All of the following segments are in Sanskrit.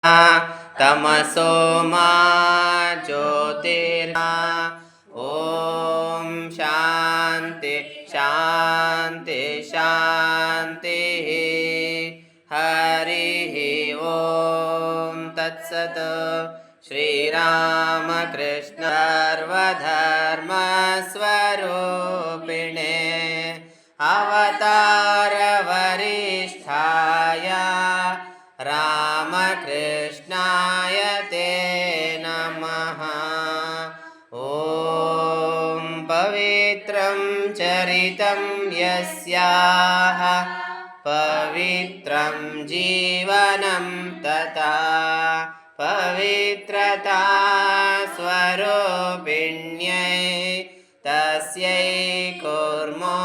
तमसो मा ज्योतिर्मा ॐ शान्ति शान्ति शान्तिः हरिः ॐ तत्सत् श्रीरामकृष्ण सर्वधर्मस्वरूपिणे अवतारवरिष्ठाय रामकृष्णाय ते नमः। ॐ पवित्रं चरितं यस्याः पवित्रं जीवनं तथा पवित्रता स्वरूपिण्यै तस्यै कुर्मो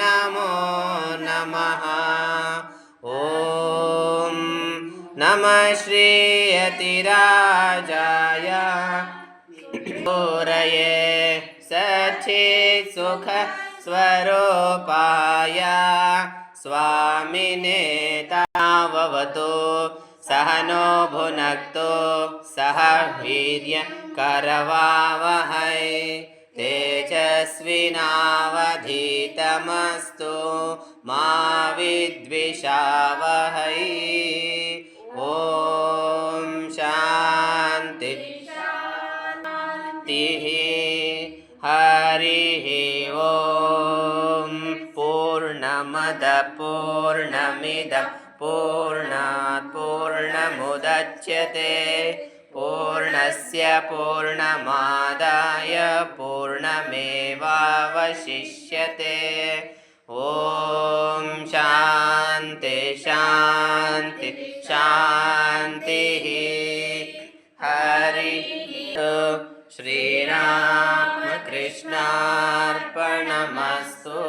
नमो नमः। ॐ नमः श्रीयतिराजाय पूरये सच्चित् सुख स्वरूपाय स्वामिने ताववतु सहनो भुनक्तु सह वीर्य करवावहै तेजस्विनावधीतमस्तु मा विद्विषावहै। ॐ शान्ति शान्तिः हरिः ॐ पूर्णमद पूर्णमिदं पूर्णात् पूर्णमुदच्यते पूर्णस्य पूर्णमादाय पूर्णमेवावशिष्यते। ॐ शान्ति शान्ति शान्तिः हरिः श्रीरामकृष्णार्पणमस्तु।